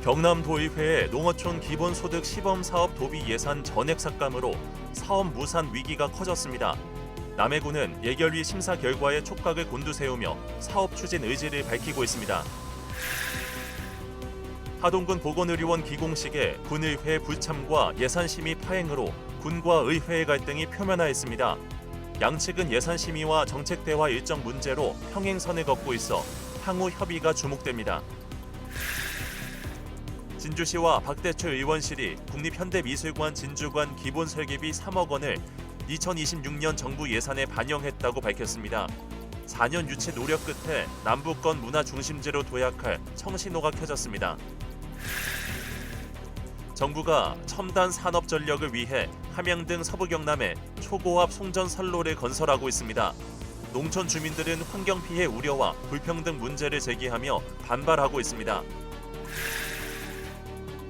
경남도의회의 농어촌 기본소득 시범사업 도비 예산 전액 삭감으로 사업 무산 위기가 커졌습니다. 남해군은 예결위 심사 결과에 촉각을 곤두세우며 사업 추진 의지를 밝히고 있습니다. 하동군 보건의료원 기공식에 군의회 불참과 예산심의 파행으로 군과 의회의 갈등이 표면화했습니다. 양측은 예산심의와 정책대화 일정 문제로 평행선을 걷고 있어 향후 협의가 주목됩니다. 진주시와 박대철 의원실이 국립현대미술관 진주관 기본 설계비 3억 원을 2026년 정부 예산에 반영했다고 밝혔습니다. 4년 유치 노력 끝에 남북권 문화 중심지로 도약할 청신호가 켜졌습니다. 정부가 첨단 산업 전력을 위해 함양 등 서부 경남에 초고압 송전 선로를 건설하고 있습니다. 농촌 주민들은 환경 피해 우려와 불평등 문제를 제기하며 반발하고 있습니다.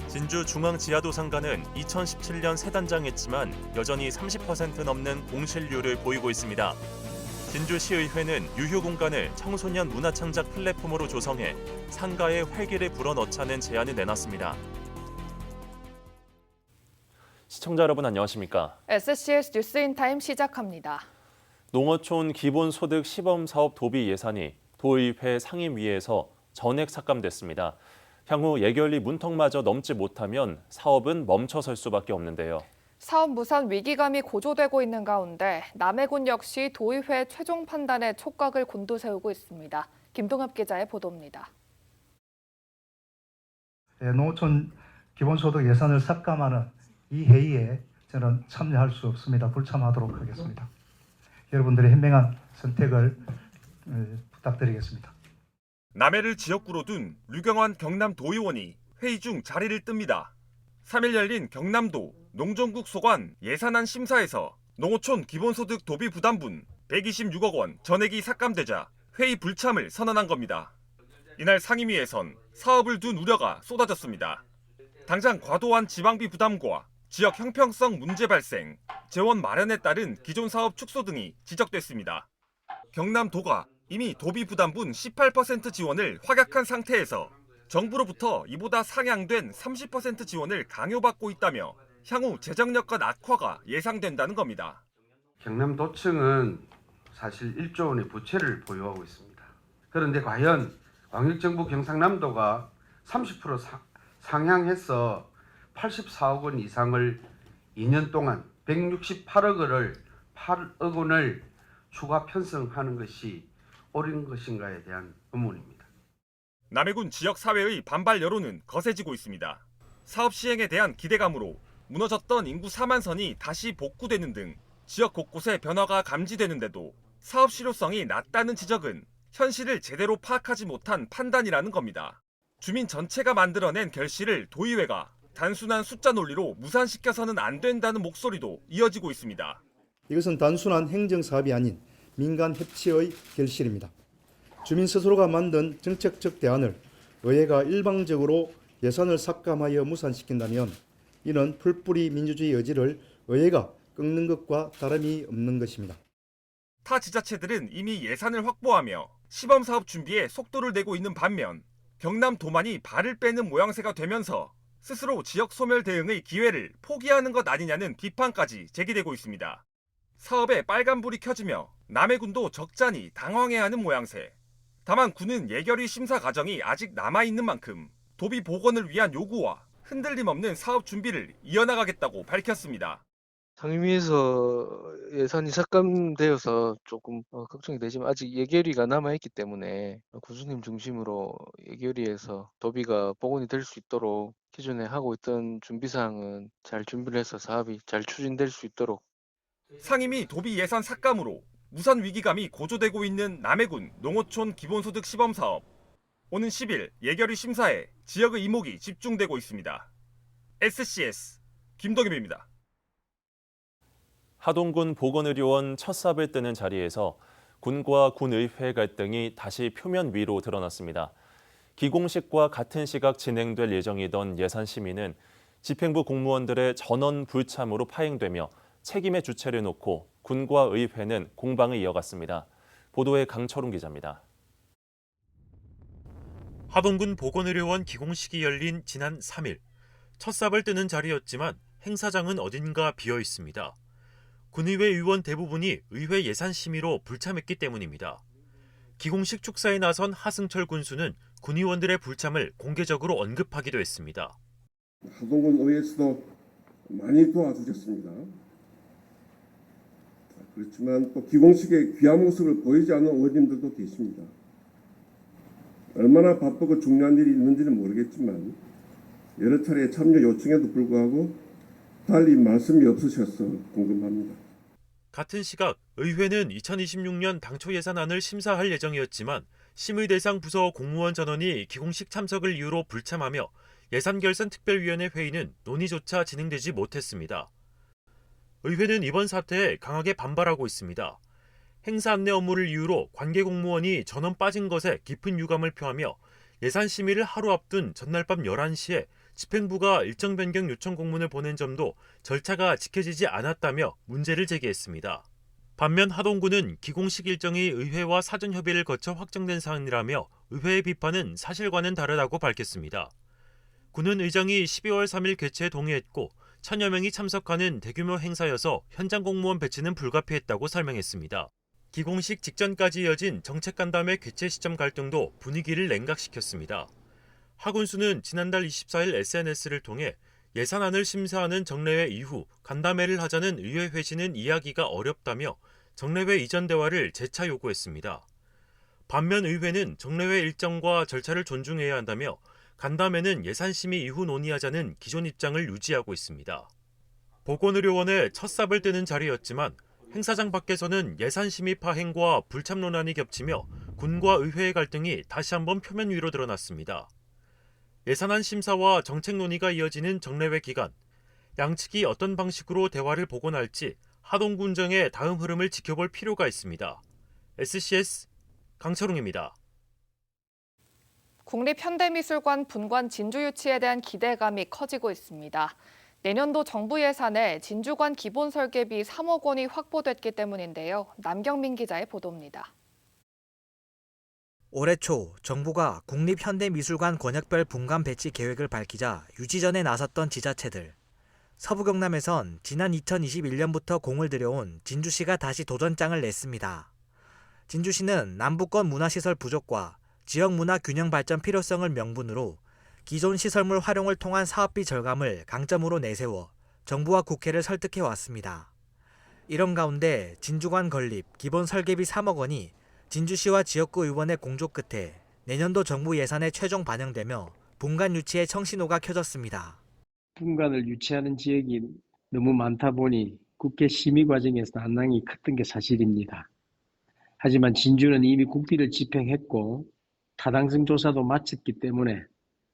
진주 중앙지하도 상가는 2017년 새 단장했지만 여전히 30% 넘는 공실률을 보이고 있습니다. 진주시의회는 유휴 공간을 청소년 문화창작 플랫폼으로 조성해 상가에 활기를 불어넣자는 제안을 내놨습니다. 시청자 여러분 안녕하십니까? SCS 뉴스인타임 시작합니다. 농어촌 기본소득 시범사업 도비 예산이 도의회 상임위에서 전액 삭감됐습니다. 향후 예결위 문턱마저 넘지 못하면 사업은 멈춰설 수밖에 없는데요. 사업 무산 위기감이 고조되고 있는 가운데 남해군 역시 도의회 최종 판단에 촉각을 곤두세우고 있습니다. 김동엽 기자의 보도입니다. 농어촌 기본소득 예산을 삭감하는 이 회의에 저는 참여할 수 없습니다. 불참하도록 하겠습니다. 여러분들의 현명한 선택을 부탁드리겠습니다. 남해를 지역구로 둔 류경환 경남도의원이 회의 중 자리를 뜹니다. 3일 열린 경남도 농정국 소관 예산안 심사에서 농어촌 기본소득 도비 부담분 126억 원 전액이 삭감되자 회의 불참을 선언한 겁니다. 이날 상임위에선 사업을 둔 우려가 쏟아졌습니다. 당장 과도한 지방비 부담과 지역 형평성 문제 발생, 재원 마련에 따른 기존 사업 축소 등이 지적됐습니다. 경남도가 이미 도비 부담분 18% 지원을 확약한 상태에서 정부로부터 이보다 상향된 30% 지원을 강요받고 있다며 향후 재정 여건 악화가 예상된다는 겁니다. 경남도청은 사실 1조 원의 부채를 보유하고 있습니다. 그런데 과연 광역정부 경상남도가 30% 상향해서 84억 원 이상을 2년 동안 168억 원을 추가 편성하는 것이 옳은 것인가에 대한 의문입니다. 남해군 지역사회의 반발 여론은 거세지고 있습니다. 사업 시행에 대한 기대감으로 무너졌던 인구 4만 선이 다시 복구되는 등 지역 곳곳에 변화가 감지되는데도 사업 실효성이 낮다는 지적은 현실을 제대로 파악하지 못한 판단이라는 겁니다. 주민 전체가 만들어낸 결실을 도의회가 단순한 숫자 논리로 무산시켜서는 안 된다는 목소리도 이어지고 있습니다. 이것은 단순한 행정사업이 아닌 민간 협치의 결실입니다. 주민 스스로가 만든 정책적 대안을 의회가 일방적으로 예산을 삭감하여 무산시킨다면 이는 풀뿌리 민주주의 의지를 의회가 꺾는 것과 다름이 없는 것입니다. 타 지자체들은 이미 예산을 확보하며 시범사업 준비에 속도를 내고 있는 반면 경남도만이 발을 빼는 모양새가 되면서 스스로 지역 소멸 대응의 기회를 포기하는 것 아니냐는 비판까지 제기되고 있습니다. 사업에 빨간불이 켜지며 남해군도 적잖이 당황해하는 모양새. 다만 군은 예결위 심사 과정이 아직 남아있는 만큼 도비 복원을 위한 요구와 흔들림 없는 사업 준비를 이어나가겠다고 밝혔습니다. 상임위에서 예산이 삭감되어서 조금 걱정이 되지만 아직 예결위가 남아있기 때문에 군수님 중심으로 예결위에서 도비가 복원이 될 수 있도록 기존에 하고 있던 준비사항은 잘 준비를 해서 사업이 잘 추진될 수 있도록. 상임위 도비 예산 삭감으로 무산 위기감이 고조되고 있는 남해군 농어촌 기본소득 시범사업. 오는 10일 예결위 심사에 지역의 이목이 집중되고 있습니다. SCS 김동엽입니다. 하동군 보건의료원 첫 삽을 뜨는 자리에서 군과 군의회 갈등이 다시 표면 위로 드러났습니다. 기공식과 같은 시각 진행될 예정이던 예산 심의는 집행부 공무원들의 전원 불참으로 파행되며 책임의 주체를 놓고 군과 의회는 공방을 이어갔습니다. 보도에 강철웅 기자입니다. 하동군 보건의료원 기공식이 열린 지난 3일. 첫 삽을 뜨는 자리였지만 행사장은 어딘가 비어 있습니다. 군의회 의원 대부분이 의회 예산 심의로 불참했기 때문입니다. 기공식 축사에 나선 하승철 군수는 군의원들의 불참을 공개적으로 언급하기도 했습니다. 하동군 의회에서도 많이 도와주셨습니다. 그렇지만 또 기공식의 귀한 모습을 보이지 않는 의원님들도 계십니다. 얼마나 바쁘고 중요한 일이 있는지는 모르겠지만 여러 차례 참여 요청에도 불구하고 달리 말씀이 없으셔서 궁금합니다. 같은 시각 의회는 2026년 당초 예산안을 심사할 예정이었지만 심의 대상 부서 공무원 전원이 기공식 참석을 이유로 불참하며 예산결산특별위원회 회의는 논의조차 진행되지 못했습니다. 의회는 이번 사태에 강하게 반발하고 있습니다. 행사 안내 업무를 이유로 관계 공무원이 전원 빠진 것에 깊은 유감을 표하며 예산 심의를 하루 앞둔 전날 밤 11시에 집행부가 일정 변경 요청 공문을 보낸 점도 절차가 지켜지지 않았다며 문제를 제기했습니다. 반면 하동군은 기공식 일정이 의회와 사전 협의를 거쳐 확정된 사안이라며 의회의 비판은 사실과는 다르다고 밝혔습니다. 군은 의장이 12월 3일 개최에 동의했고 1000여 명이 참석하는 대규모 행사여서 현장 공무원 배치는 불가피했다고 설명했습니다. 기공식 직전까지 이어진 정책간담회 개최 시점 갈등도 분위기를 냉각시켰습니다. 하 군수는 지난달 24일 SNS를 통해 예산안을 심사하는 정례회 이후 간담회를 하자는 의회 회신은 이해하기가 어렵다며 정례회 이전 대화를 재차 요구했습니다. 반면 의회는 정례회 일정과 절차를 존중해야 한다며 간담회는 예산 심의 이후 논의하자는 기존 입장을 유지하고 있습니다. 보건의료원의 첫 삽을 뜨는 자리였지만 행사장 밖에서는 예산 심의 파행과 불참 논란이 겹치며 군과 의회의 갈등이 다시 한번 표면 위로 드러났습니다. 예산안 심사와 정책 논의가 이어지는 정례회 기간, 양측이 어떤 방식으로 대화를 복원할지 하동군정의 다음 흐름을 지켜볼 필요가 있습니다. SCS 강철웅입니다. 국립현대미술관 분관 진주 유치에 대한 기대감이 커지고 있습니다. 내년도 정부 예산에 진주관 기본 설계비 3억 원이 확보됐기 때문인데요. 남경민 기자의 보도입니다. 올해 초 정부가 국립현대미술관 권역별 분관 배치 계획을 밝히자 유치전에 나섰던 지자체들. 서부 경남에선 지난 2021년부터 공을 들여온 진주시가 다시 도전장을 냈습니다. 진주시는 남부권 문화시설 부족과 지역문화 균형 발전 필요성을 명분으로 기존 시설물 활용을 통한 사업비 절감을 강점으로 내세워 정부와 국회를 설득해 왔습니다. 이런 가운데 진주관 건립 기본 설계비 3억 원이 진주시와 지역구 의원의 공조 끝에 내년도 정부 예산에 최종 반영되며 분관 유치의 청신호가 켜졌습니다. 분관을 유치하는 지역이 너무 많다 보니 국회 심의 과정에서 난항이 컸던 게 사실입니다. 하지만 진주는 이미 국비를 집행했고 타당성 조사도 마쳤기 때문에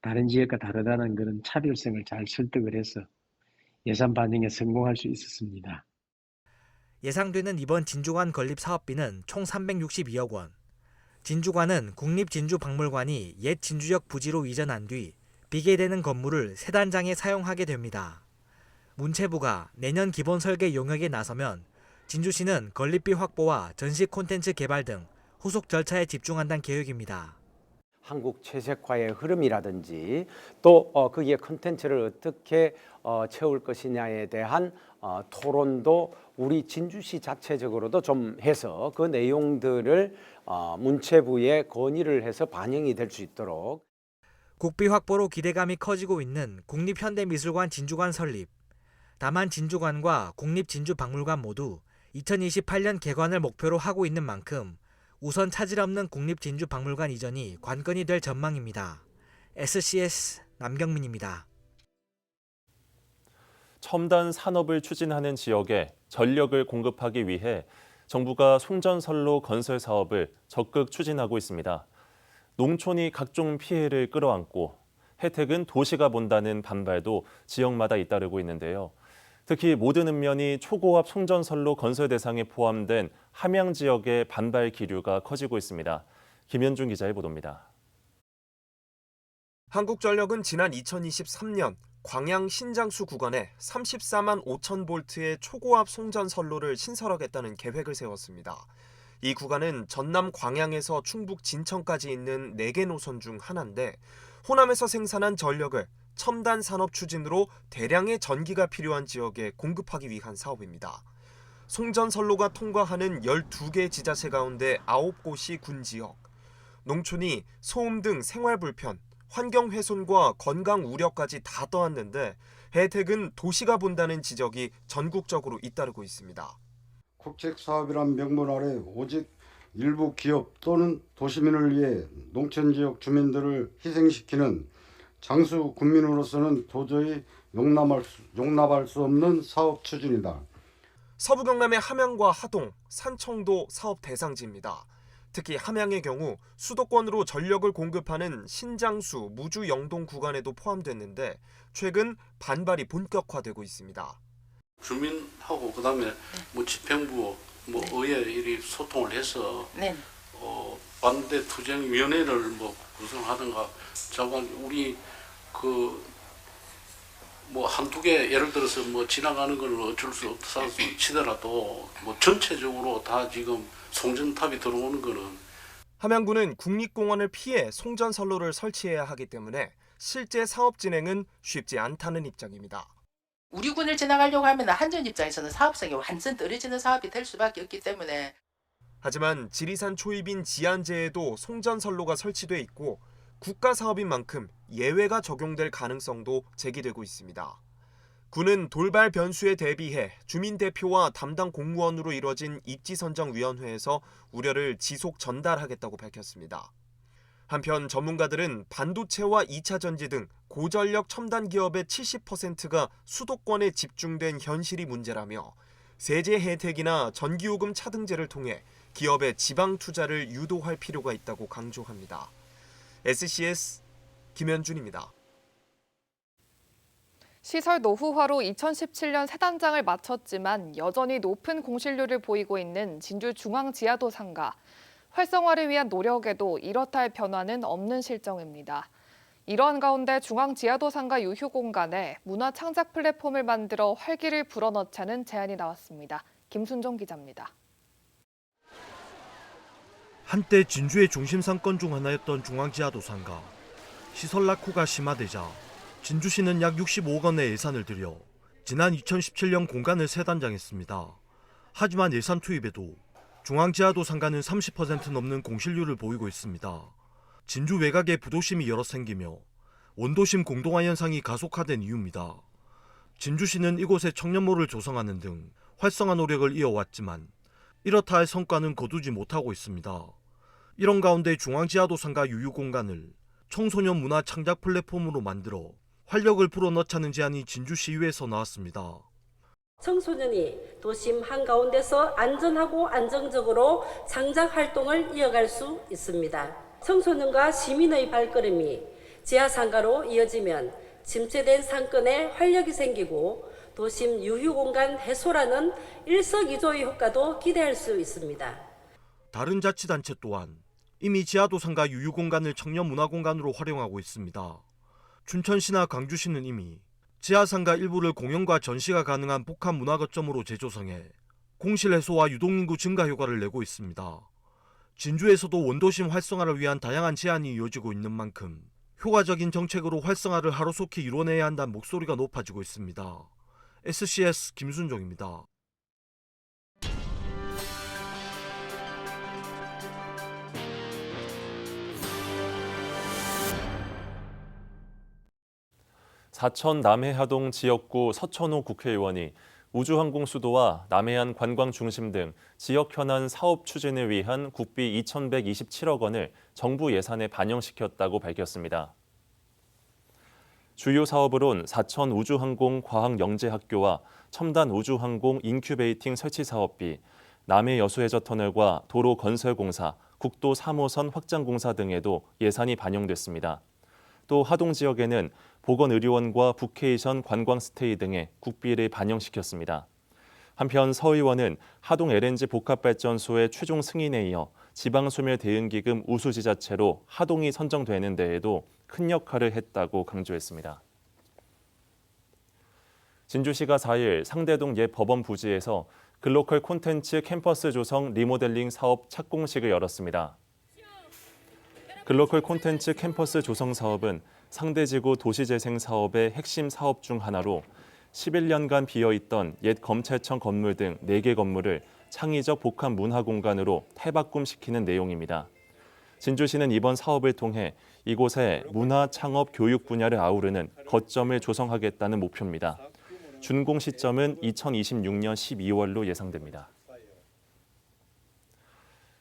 다른 지역과 다르다는 그런 차별성을 잘 설득을 해서 예산 반영에 성공할 수 있었습니다. 예상되는 이번 진주관 건립 사업비는 총 362억 원. 진주관은 국립진주박물관이 옛 진주역 부지로 이전한 뒤 비계되는 건물을 세 단장에 사용하게 됩니다. 문체부가 내년 기본 설계 용역에 나서면 진주시는 건립비 확보와 전시 콘텐츠 개발 등 후속 절차에 집중한다는 계획입니다. 한국 채색화의 흐름이라든지 또 거기에 콘텐츠를 어떻게 채울 것이냐에 대한 토론도 우리 진주시 자체적으로도 좀 해서 그 내용들을 문체부에 건의를 해서 반영이 될 수 있도록. 국비 확보로 기대감이 커지고 있는 국립현대미술관 진주관 설립. 다만 진주관과 국립진주박물관 모두 2028년 개관을 목표로 하고 있는 만큼 우선 차질 없는 국립진주박물관 이전이 관건이 될 전망입니다. SCS 남경민입니다. 첨단 산업을 추진하는 지역에 전력을 공급하기 위해 정부가 송전선로 건설 사업을 적극 추진하고 있습니다. 농촌이 각종 피해를 끌어안고 혜택은 도시가 본다는 반발도 지역마다 잇따르고 있는데요. 특히 모든 읍면이 초고압 송전선로 건설 대상에 포함된 함양 지역의 반발 기류가 커지고 있습니다. 김현중 기자의 보도입니다. 한국전력은 지난 2023년 광양 신장수 구간에 34만 5천 볼트의 초고압 송전선로를 신설하겠다는 계획을 세웠습니다. 이 구간은 전남 광양에서 충북 진천까지 있는 4개 노선 중 하나인데 호남에서 생산한 전력을 첨단 산업 추진으로 대량의 전기가 필요한 지역에 공급하기 위한 사업입니다. 송전선로가 통과하는 12개 지자체 가운데 9곳이 군지역. 농촌이 소음 등 생활 불편, 환경 훼손과 건강 우려까지 다 떠안는데 혜택은 도시가 본다는 지적이 전국적으로 잇따르고 있습니다. 국책사업이란 명분 아래 오직 일부 기업 또는 도시민을 위해 농촌지역 주민들을 희생시키는 장수 군민으로서는 도저히 용납할 수 없는 사업 추진이다. 서부 경남의 함양과 하동, 산청도 사업 대상지입니다. 특히 함양의 경우 수도권으로 전력을 공급하는 신장수, 무주 영동 구간에도 포함됐는데 최근 반발이 본격화되고 있습니다. 주민하고 그다음에 뭐 집행부, 뭐 의회 이리 소통을 해서 반대 투쟁위원회를 뭐 구성하든가 자관 우리 뭐 한두 개 예를 들어서 뭐 지나가는 걸 어쩔 수 없다 치더라도 뭐 전체적으로 다 지금 송전탑이 들어오는 거는 함양군은 국립공원을 피해 송전선로를 설치해야 하기 때문에 실제 사업 진행은 쉽지 않다는 입장입니다. 우리 군을 지나가려고 하면 한전 입장에서는 사업성이 완전 떨어지는 사업이 될 수밖에 없기 때문에. 하지만 지리산 초입인 지안제에도 송전선로가 설치돼 있고 국가 사업인 만큼 예외가 적용될 가능성도 제기되고 있습니다. 군은 돌발 변수에 대비해 주민 대표와 담당 공무원으로 이뤄진 입지선정위원회에서 우려를 지속 전달하겠다고 밝혔습니다. 한편 전문가들은 반도체와 2차 전지 등 고전력 첨단 기업의 70%가 수도권에 집중된 현실이 문제라며 세제 혜택이나 전기요금 차등제를 통해 기업의 지방 투자를 유도할 필요가 있다고 강조합니다. SCS 김현준입니다. 시설 노후화로 2017년 새 단장을 마쳤지만 여전히 높은 공실률을 보이고 있는 진주 중앙지하도상가. 활성화를 위한 노력에도 이렇다 할 변화는 없는 실정입니다. 이러한 가운데 중앙지하도상가 유휴 공간에 문화 창작 플랫폼을 만들어 활기를 불어넣자는 제안이 나왔습니다. 김순정 기자입니다. 한때 진주의 중심 상권 중 하나였던 중앙지하도상가. 시설 낙후가 심화되자 진주시는 약 65억 원의 예산을 들여 지난 2017년 공간을 새 단장했습니다. 하지만 예산 투입에도 중앙지하도상가는 30% 넘는 공실률을 보이고 있습니다. 진주 외곽에 부도심이 여러 생기며 원도심 공동화 현상이 가속화된 이유입니다. 진주시는 이곳에 청년몰을 조성하는 등 활성화 노력을 이어왔지만 이렇다 할 성과는 거두지 못하고 있습니다. 이런 가운데 중앙지하도상가 유휴 공간을 청소년 문화 창작 플랫폼으로 만들어 활력을 불어넣자는 제안이 진주시의회에서 나왔습니다. 청소년이 도심 한가운데서 안전하고 안정적으로 창작 활동을 이어갈 수 있습니다. 청소년과 시민의 발걸음이 지하상가로 이어지면 침체된 상권에 활력이 생기고 도심 유휴공간 해소라는 일석이조의 효과도 기대할 수 있습니다. 다른 자치단체 또한 이미 지하도상가 유휴공간을 청년문화공간으로 활용하고 있습니다. 춘천시나 광주시는 이미 지하상가 일부를 공연과 전시가 가능한 복합 문화거점으로 재조성해 공실 해소와 유동인구 증가 효과를 내고 있습니다. 진주에서도 원도심 활성화를 위한 다양한 제안이 이어지고 있는 만큼 효과적인 정책으로 활성화를 하루속히 이뤄내야 한다는 목소리가 높아지고 있습니다. SCS 김순종입니다. 사천 남해하동 지역구 서천호 국회의원이 우주항공 수도와 남해안 관광 중심 등 지역 현안 사업 추진을 위한 국비 2,127억 원을 정부 예산에 반영시켰다고 밝혔습니다. 주요 사업으론 사천 우주항공 과학영재학교와 첨단 우주항공 인큐베이팅 설치 사업비, 남해 여수해저 터널과 도로 건설공사, 국도 3호선 확장공사 등에도 예산이 반영됐습니다. 또 하동 지역에는 보건의료원과 북케이션 관광스테이 등의 국비를 반영시켰습니다. 한편 서 의원은 하동 LNG 복합발전소의 최종 승인에 이어 지방소멸대응기금 우수지자체로 하동이 선정되는 데에도 큰 역할을 했다고 강조했습니다. 진주시가 4일 상대동 옛 법원 부지에서 글로컬 콘텐츠 캠퍼스 조성 리모델링 사업 착공식을 열었습니다. 글로컬 콘텐츠 캠퍼스 조성 사업은 상대지구 도시재생 사업의 핵심 사업 중 하나로 11년간 비어있던 옛 검찰청 건물 등 4개 건물을 창의적 복합 문화 공간으로 탈바꿈시키는 내용입니다. 진주시는 이번 사업을 통해 이곳에 문화, 창업, 교육 분야를 아우르는 거점을 조성하겠다는 목표입니다. 준공 시점은 2026년 12월로 예상됩니다.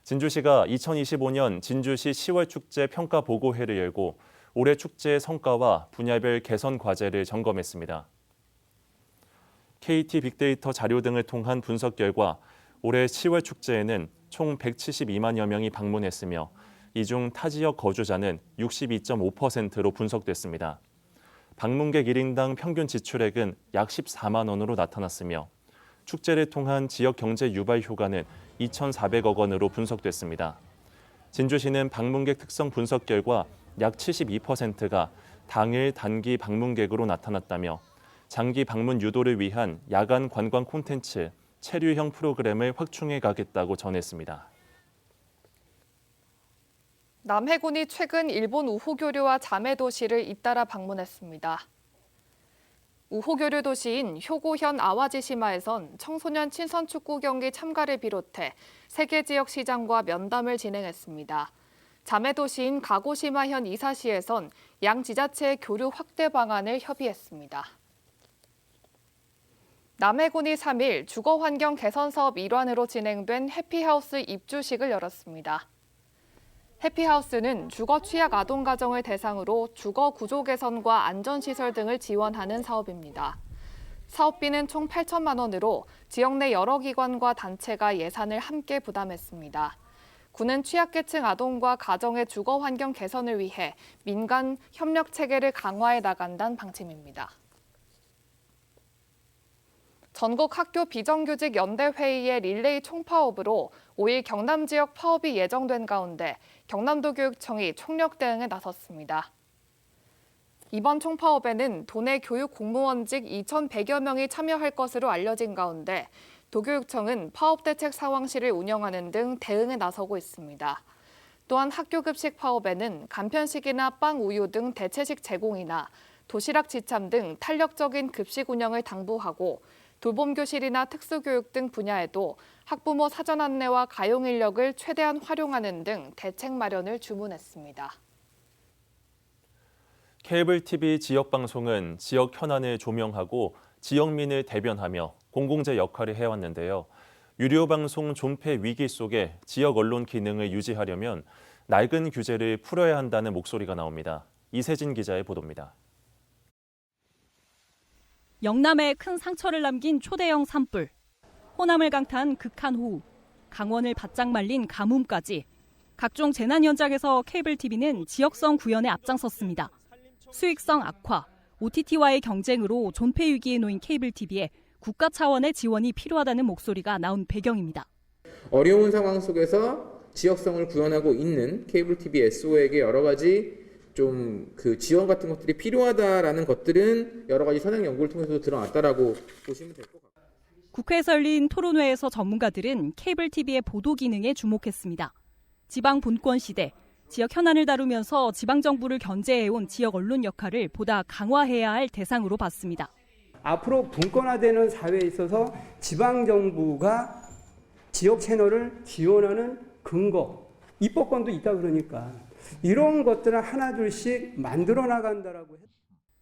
진주시가 2025년 진주시 10월 축제 평가 보고회를 열고 올해 축제의 성과와 분야별 개선 과제를 점검했습니다. KT 빅데이터 자료 등을 통한 분석 결과 올해 10월 축제에는 총 172만여 명이 방문했으며 이 중 타 지역 거주자는 62.5%로 분석됐습니다. 방문객 1인당 평균 지출액은 약 14만 원으로 나타났으며 축제를 통한 지역 경제 유발 효과는 2,400억 원으로 분석됐습니다. 진주시는 방문객 특성 분석 결과 약 72%가 당일 단기 방문객으로 나타났다며 장기 방문 유도를 위한 야간 관광 콘텐츠, 체류형 프로그램을 확충해 가겠다고 전했습니다. 남해군이 최근 일본 우호교류와 자매도시를 잇따라 방문했습니다. 우호교류 도시인 효고현 아와지시마에선 청소년 친선축구 경기 참가를 비롯해 세계 지역 시장과 면담을 진행했습니다. 자매도시인 가고시마현 이사시에선 양 지자체의 교류 확대 방안을 협의했습니다. 남해군이 3일 주거환경 개선 사업 일환으로 진행된 해피하우스 입주식을 열었습니다. 해피하우스는 주거 취약 아동 가정을 대상으로 주거 구조 개선과 안전시설 등을 지원하는 사업입니다. 사업비는 총 8천만 원으로 지역 내 여러 기관과 단체가 예산을 함께 부담했습니다. 군은 취약계층 아동과 가정의 주거 환경 개선을 위해 민간 협력 체계를 강화해 나간다는 방침입니다. 전국 학교 비정규직 연대회의의 릴레이 총파업으로 5일 경남 지역 파업이 예정된 가운데 경남도 교육청이 총력 대응에 나섰습니다. 이번 총파업에는 도내 교육 공무원직 2,100여 명이 참여할 것으로 알려진 가운데 도교육청은 파업 대책 상황실을 운영하는 등 대응에 나서고 있습니다. 또한 학교 급식 파업에는 간편식이나 빵, 우유 등 대체식 제공이나 도시락 지참 등 탄력적인 급식 운영을 당부하고 돌봄교실이나 특수교육 등 분야에도 학부모 사전 안내와 가용 인력을 최대한 활용하는 등 대책 마련을 주문했습니다. 케이블 TV 지역 방송은 지역 현안을 조명하고 지역민을 대변하며 공공재 역할을 해왔는데요. 유료 방송 존폐 위기 속에 지역 언론 기능을 유지하려면 낡은 규제를 풀어야 한다는 목소리가 나옵니다. 이세진 기자의 보도입니다. 영남에 큰 상처를 남긴 초대형 산불, 호남을 강타한 극한 호우, 강원을 바짝 말린 가뭄까지 각종 재난 현장에서 케이블 TV는 지역성 구현에 앞장섰습니다. 수익성 악화, OTT와의 경쟁으로 존폐 위기에 놓인 케이블 TV에 국가 차원의 지원이 필요하다는 목소리가 나온 배경입니다. 어려운 상황 속에서 지역성을 구현하고 있는 케이블 TV SO에게 여러 가지 좀 그 지원 같은 것들이 필요하다라는 것들은 여러 가지 현장 연구를 통해서 드러났다라고 보시면 될 것 같습니다. 국회에서 열린 토론회에서 전문가들은 케이블 TV의 보도 기능에 주목했습니다. 지방 분권 시대, 지역 현안을 다루면서 지방정부를 견제해온 지역 언론 역할을 보다 강화해야 할 대상으로 봤습니다. 앞으로 분권화되는 사회에 있어서 지방정부가 지역 채널을 지원하는 근거, 입법권도 있다 그러니까 이런 것들을 하나둘씩 만들어 나간다라고 했습니다.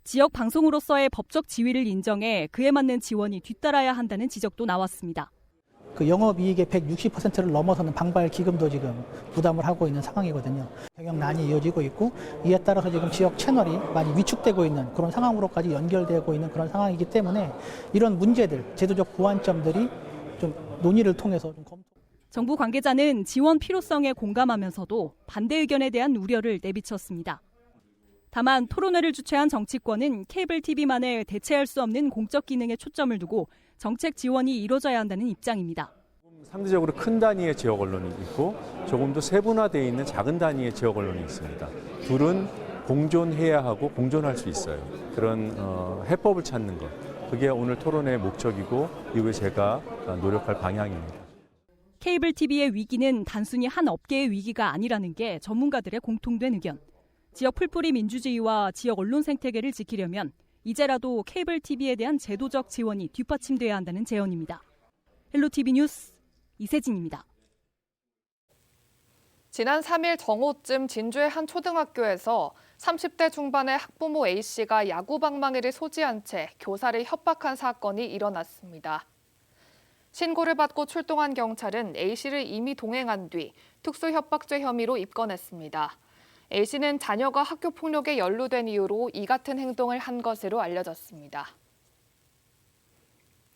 지역 방송으로서의 법적 지위를 인정해 그에 맞는 지원이 뒤따라야 한다는 지적도 나왔습니다. 그 영업이익의 160%를 넘어서는 방발 기금도 지금 부담을 하고 있는 상황이거든요. 경영난이 이어지고 있고 이에 따라서 지금 지역 채널이 많이 위축되고 있는 그런 상황으로까지 연결되고 있는 그런 상황이기 때문에 이런 문제들, 제도적 보완점들이 좀 논의를 통해서 좀 검토. 정부 관계자는 지원 필요성에 공감하면서도 반대 의견에 대한 우려를 내비쳤습니다. 다만 토론회를 주최한 정치권은 케이블 TV만에 대체할 수 없는 공적 기능에 초점을 두고 정책 지원이 이루어져야 한다는 입장입니다. 상대적으로 큰 단위의 지역 언론이 있고 조금 더 세분화되어 있는 작은 단위의 지역 언론이 있습니다. 둘은 공존해야 하고 공존할 수 있어요. 그런 해법을 찾는 것. 그게 오늘 토론의 목적이고 이후에 제가 노력할 방향입니다. 케이블 TV의 위기는 단순히 한 업계의 위기가 아니라는 게 전문가들의 공통된 의견. 지역 풀뿌리 민주주의와 지역 언론 생태계를 지키려면 이제라도 케이블 TV에 대한 제도적 지원이 뒷받침돼야 한다는 제언입니다. 헬로티비 뉴스 이세진입니다. 지난 3일 정오쯤 진주의 한 초등학교에서 30대 중반의 학부모 A씨가 야구 방망이를 소지한 채 교사를 협박한 사건이 일어났습니다. 신고를 받고 출동한 경찰은 A씨를 이미 동행한 뒤 특수협박죄 혐의로 입건했습니다. A씨는 자녀가 학교 폭력에 연루된 이유로 이 같은 행동을 한 것으로 알려졌습니다.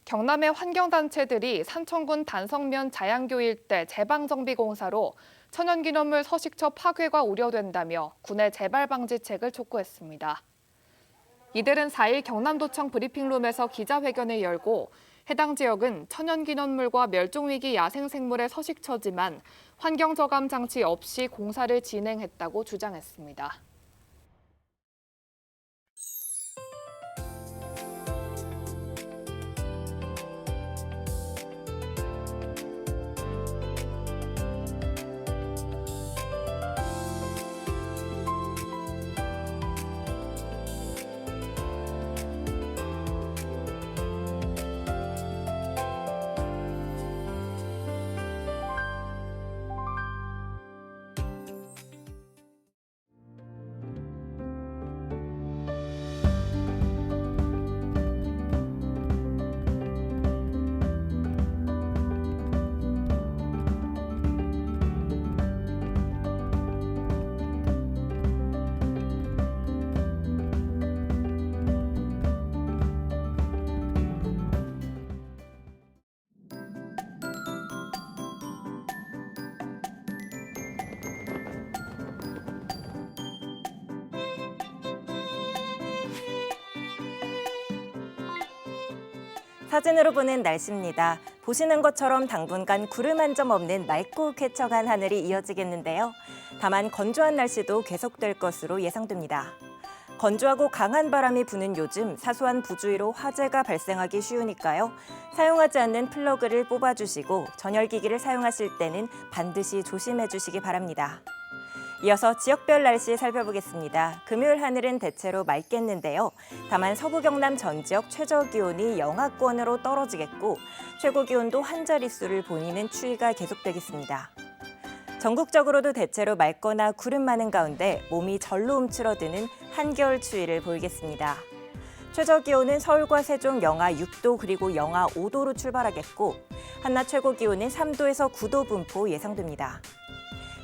경남의 환경단체들이 산청군 단성면 자양교 일대 제방정비공사로 천연기념물 서식처 파괴가 우려된다며 군의 재발 방지책을 촉구했습니다. 이들은 4일 경남도청 브리핑룸에서 기자회견을 열고 해당 지역은 천연기념물과 멸종위기 야생생물의 서식처지만 환경저감 장치 없이 공사를 진행했다고 주장했습니다. 사진으로 보는 날씨입니다. 보시는 것처럼 당분간 구름 한 점 없는 맑고 쾌청한 하늘이 이어지겠는데요. 다만 건조한 날씨도 계속될 것으로 예상됩니다. 건조하고 강한 바람이 부는 요즘 사소한 부주의로 화재가 발생하기 쉬우니까요. 사용하지 않는 플러그를 뽑아주시고 전열기기를 사용하실 때는 반드시 조심해 주시기 바랍니다. 이어서 지역별 날씨 살펴보겠습니다. 금요일 하늘은 대체로 맑겠는데요. 다만 서부 경남 전 지역 최저 기온이 영하권으로 떨어지겠고 최고 기온도 한 자릿수를 보이는 추위가 계속되겠습니다. 전국적으로도 대체로 맑거나 구름 많은 가운데 몸이 절로 움츠러드는 한겨울 추위를 보이겠습니다. 최저 기온은 서울과 세종 영하 6도 그리고 영하 5도로 출발하겠고 한낮 최고 기온은 3도에서 9도 분포 예상됩니다.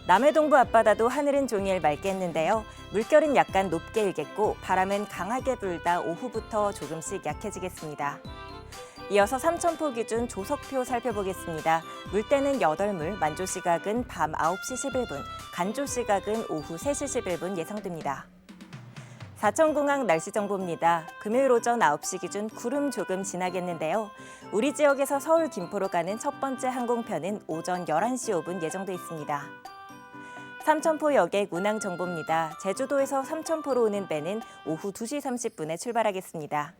남해 동부 앞바다도 하늘은 종일 맑겠는데요. 물결은 약간 높게 일겠고 바람은 강하게 불다 오후부터 조금씩 약해지겠습니다. 이어서 삼천포 기준 조석표 살펴보겠습니다. 물때는 8물, 만조 시각은 밤 9시 11분, 간조 시각은 오후 3시 11분 예상됩니다. 사천공항 날씨 정보입니다. 금요일 오전 9시 기준 구름 조금 지나겠는데요. 우리 지역에서 서울 김포로 가는 첫 번째 항공편은 오전 11시 5분 예정돼 있습니다. 삼천포역의 운항 정보입니다. 제주도에서 삼천포로 오는 배는 오후 2시 30분에 출발하겠습니다.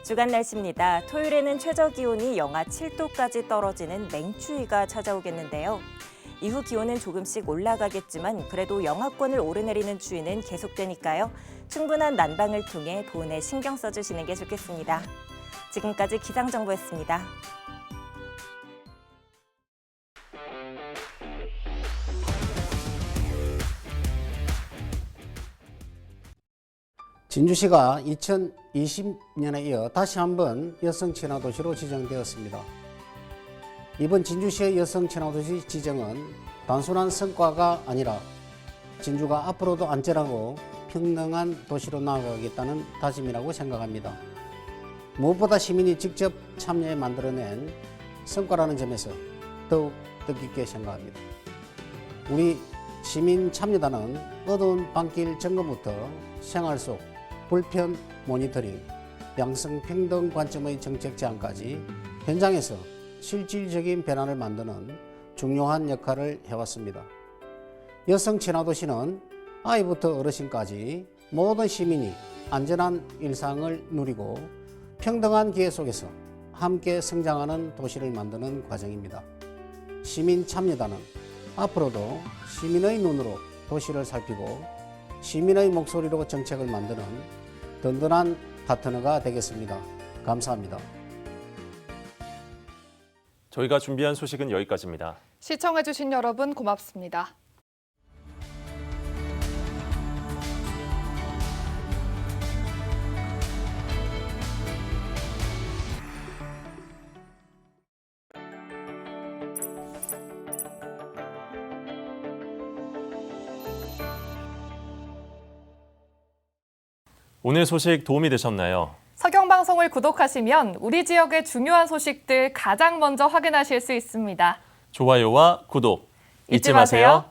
주간 날씨입니다. 토요일에는 최저 기온이 영하 7도까지 떨어지는 맹추위가 찾아오겠는데요. 이후 기온은 조금씩 올라가겠지만 그래도 영하권을 오르내리는 추위는 계속되니까요. 충분한 난방을 통해 보온에 신경 써주시는 게 좋겠습니다. 지금까지 기상정보였습니다. 진주시가 2020년에 이어 다시 한번 여성 친화 도시로 지정되었습니다. 이번 진주시의 여성 친화 도시 지정은 단순한 성과가 아니라 진주가 앞으로도 안전하고 평등한 도시로 나아가겠다는 다짐이라고 생각합니다. 무엇보다 시민이 직접 참여해 만들어낸 성과라는 점에서 더욱 뜻깊게 생각합니다. 우리 시민 참여단은 어두운 밤길 점검부터 생활 속 불편 모니터링, 양성평등 관점의 정책 제안까지 현장에서 실질적인 변화를 만드는 중요한 역할을 해왔습니다. 여성 친화 도시는 아이부터 어르신까지 모든 시민이 안전한 일상을 누리고 평등한 기회 속에서 함께 성장하는 도시를 만드는 과정입니다. 시민 참여단은 앞으로도 시민의 눈으로 도시를 살피고 시민의 목소리로 정책을 만드는 든든한 파트너가 되겠습니다. 감사합니다. 저희가 준비한 소식은 여기까지입니다. 시청해주신 여러분 고맙습니다. 오늘 소식 도움이 되셨나요? 서경방송을 구독하시면 우리 지역의 중요한 소식들 가장 먼저 확인하실 수 있습니다. 좋아요와 구독 잊지 마세요.